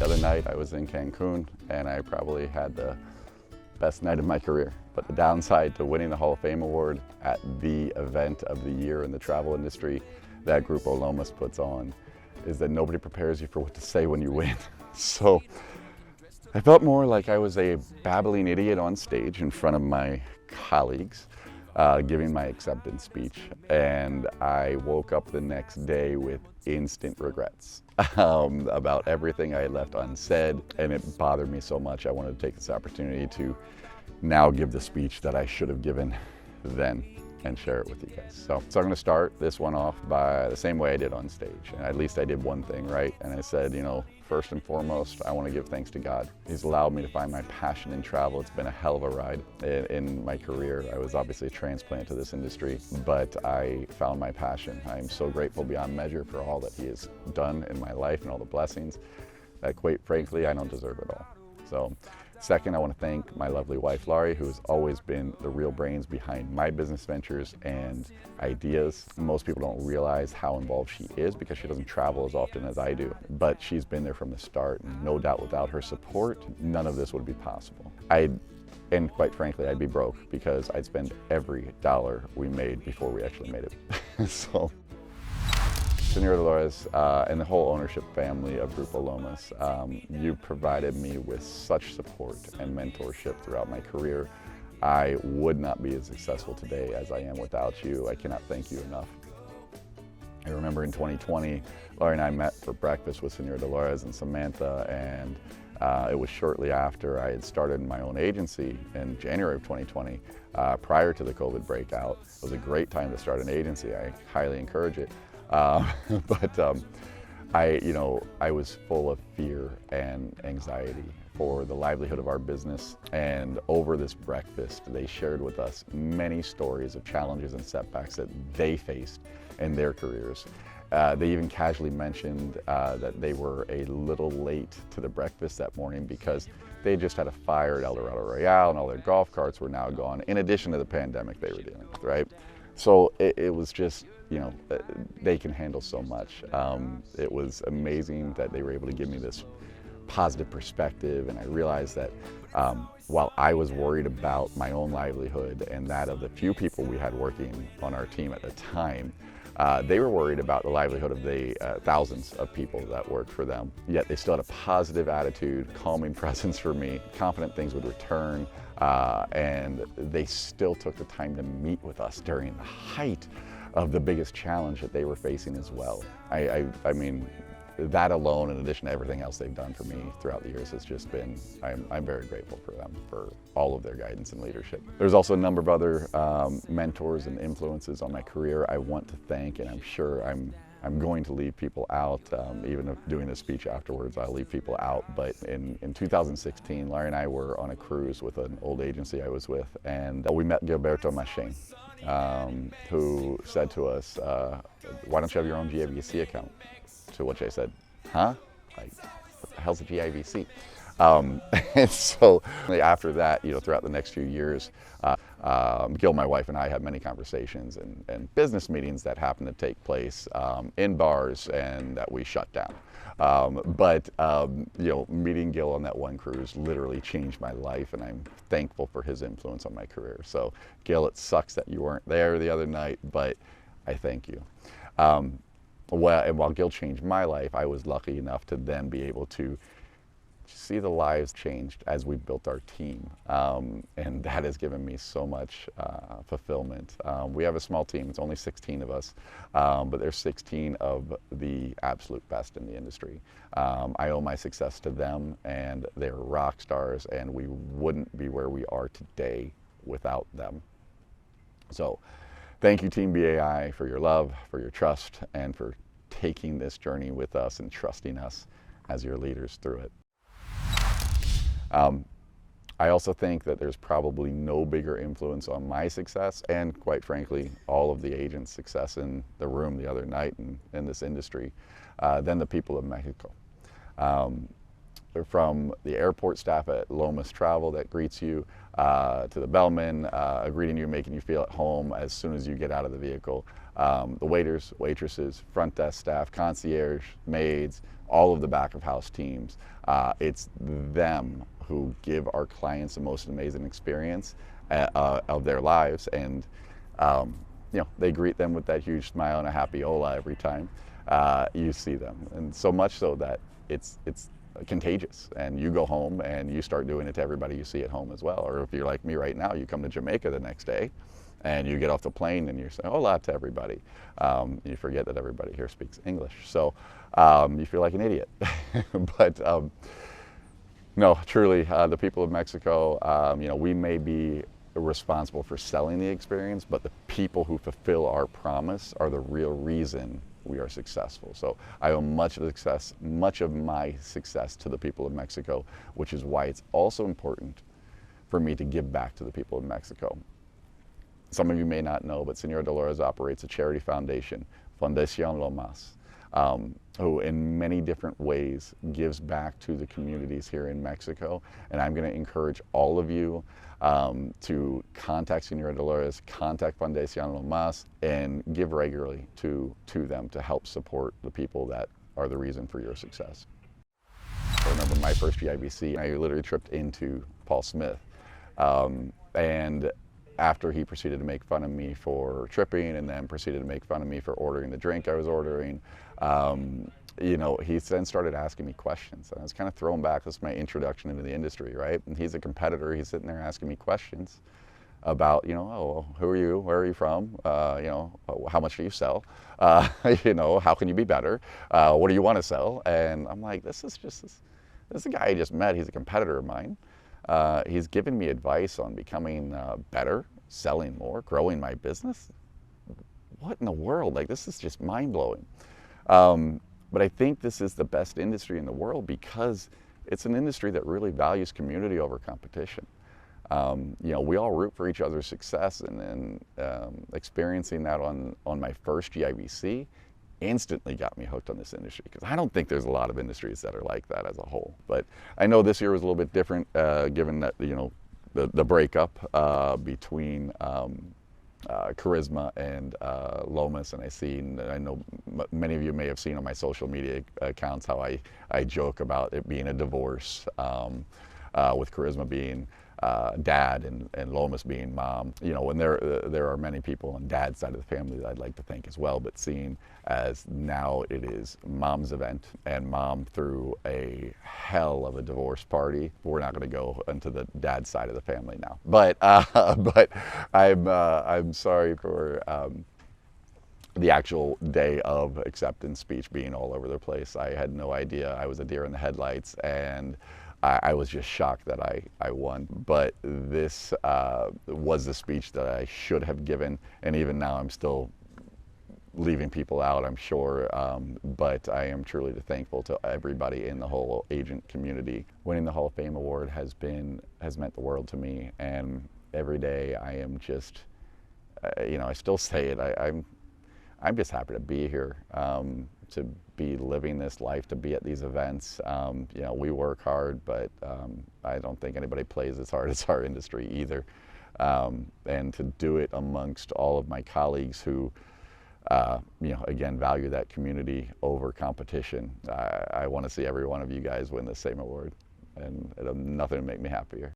The other night I was in Cancun and I probably had the best night of my career. But the downside to winning the Hall of Fame award at the event of the year in the travel industry that Grupo Lomas puts on is that nobody prepares you for what to say when you win. So I felt more like I was a babbling idiot on stage in front of my colleagues, giving my acceptance speech, and I woke up the next day with instant regrets about everything I had left unsaid, and it bothered me so much I wanted to take this opportunity to now give the speech that I should have given then and share it with you guys. So I'm going to start this one off by the same way I did on stage. And at least I did one thing right. And I said, you know, first and foremost, I want to give thanks to God. He's allowed me to find my passion in travel. It's been a hell of a ride in my career. I was obviously a transplant to this industry, but I found my passion. I am so grateful beyond measure for all that He has done in my life and all the blessings that, quite frankly, I don't deserve it all. So, second, I want to thank my lovely wife, Laurie, who has always been the real brains behind my business ventures and ideas. Most people don't realize how involved she is because she doesn't travel as often as I do. But she's been there from the start, and no doubt without her support, none of this would be possible. And quite frankly, I'd be broke because I'd spend every dollar we made before we actually made it. So, Senor Dolores and the whole ownership family of Grupo Lomas, you provided me with such support and mentorship throughout my career. I would not be as successful today as I am without you. I cannot thank you enough. I remember in 2020, Laurie and I met for breakfast with Senor Dolores and Samantha, and it was shortly after I had started my own agency in January of 2020, prior to the COVID breakout. It was a great time to start an agency. I highly encourage it. I was full of fear and anxiety for the livelihood of our business. And over this breakfast, they shared with us many stories of challenges and setbacks that they faced in their careers. They even casually mentioned that they were a little late to the breakfast that morning because they just had a fire at Dorado Royal and all their golf carts were now gone, in addition to the pandemic they were dealing with, right? So it was just, you know, they can handle so much. It was amazing that they were able to give me this positive perspective, and I realized that while I was worried about my own livelihood and that of the few people we had working on our team at the time, they were worried about the livelihood of the thousands of people that worked for them. Yet they still had a positive attitude, calming presence for me, confident things would return, and they still took the time to meet with us during the height of the biggest challenge that they were facing as well. I mean, that alone, in addition to everything else they've done for me throughout the years, has just been, I'm very grateful for them, for all of their guidance and leadership. There's also a number of other mentors and influences on my career I want to thank, and I'm sure I'm going to leave people out. Even if doing a speech afterwards, I'll leave people out. But in 2016, Larry and I were on a cruise with an old agency I was with, and we met Gilberto Machin, who said to us, why don't you have your own GIVC account? To which I said, huh? Like, what the hell's a GIVC? And so after that, you know, throughout the next few years, Gil, my wife, and I had many conversations and business meetings that happened to take place in bars and that we shut down. You know, meeting Gil on that one cruise literally changed my life, and I'm thankful for his influence on my career. So, Gil, it sucks that you weren't there the other night, but I thank you. Well, and while Gil changed my life, I was lucky enough to then be able to see the lives changed as we built our team. And that has given me so much fulfillment. We have a small team, it's only 16 of us, but there's 16 of the absolute best in the industry. I owe my success to them, and they're rock stars, and we wouldn't be where we are today without them. So, thank you, Team BAI, for your love, for your trust, and for taking this journey with us and trusting us as your leaders through it. I also think that there's probably no bigger influence on my success, and quite frankly, all of the agents' success in the room the other night and in this industry, than the people of Mexico. from the airport staff at Lomas Travel that greets you, to the bellman greeting you, making you feel at home as soon as you get out of the vehicle. The waiters, waitresses, front desk staff, concierge, maids, all of the back of house teams. It's them who give our clients the most amazing experience of their lives, and they greet them with that huge smile and a happy hola every time you see them, and so much so that it's contagious, and you go home and you start doing it to everybody you see at home as well. Or if you're like me right now, you come to Jamaica the next day and you get off the plane and you're saying hola to everybody. You forget that everybody here speaks English, so you feel like an idiot. But no, truly, the people of Mexico, we may be responsible for selling the experience, but the people who fulfill our promise are the real reason we are successful. So I owe much of my success to the people of Mexico, which is why it's also important for me to give back to the people of Mexico. Some of you may not know, but Señora Dolores operates a charity foundation, Fundación Lomas, who in many different ways gives back to the communities here in Mexico. And I'm going to encourage all of you to contact Señora Dolores, contact Fundación Lomas, and give regularly to them to help support the people that are the reason for your success. I remember my first GIBC, I literally tripped into Paul Smith. And after he proceeded to make fun of me for tripping, and then proceeded to make fun of me for ordering the drink I was ordering, he then started asking me questions. And I was kind of thrown back. This is my introduction into the industry, right? And he's a competitor. He's sitting there asking me questions about, oh, who are you? Where are you from? How much do you sell? How can you be better? What do you want to sell? And I'm like, this is a guy I just met. He's a competitor of mine. He's given me advice on becoming better, selling more, growing my business. What in the world? Like, this is just mind-blowing. But I think this is the best industry in the world because it's an industry that really values community over competition. We all root for each other's success, and then experiencing that on my first GIBC instantly got me hooked on this industry, because I don't think there's a lot of industries that are like that as a whole. But I know this year was a little bit different, given that the breakup between Charisma and Lomas, and I know many of you may have seen on my social media accounts how I joke about it being a divorce, with Charisma being dad and Lomas being mom. And there are many people on dad's side of the family that I'd like to thank as well, but seeing as now it is mom's event, and mom threw a hell of a divorce party, we're not going to go into the dad's side of the family now. But I'm sorry for the actual day of acceptance speech being all over the place. I had no idea. I was a deer in the headlights, and I was just shocked that I won. But this was the speech that I should have given, and even now I'm still leaving people out, I'm sure, but I am truly thankful to everybody in the whole agent community. Winning the Hall of Fame award has meant the world to me, and every day I am just, I still say it, I'm just happy to be here, to be living this life, to be at these events. We work hard, but I don't think anybody plays as hard as our industry either. And to do it amongst all of my colleagues who, again, value that community over competition. I want to see every one of you guys win the same award, and it'll nothing to make me happier.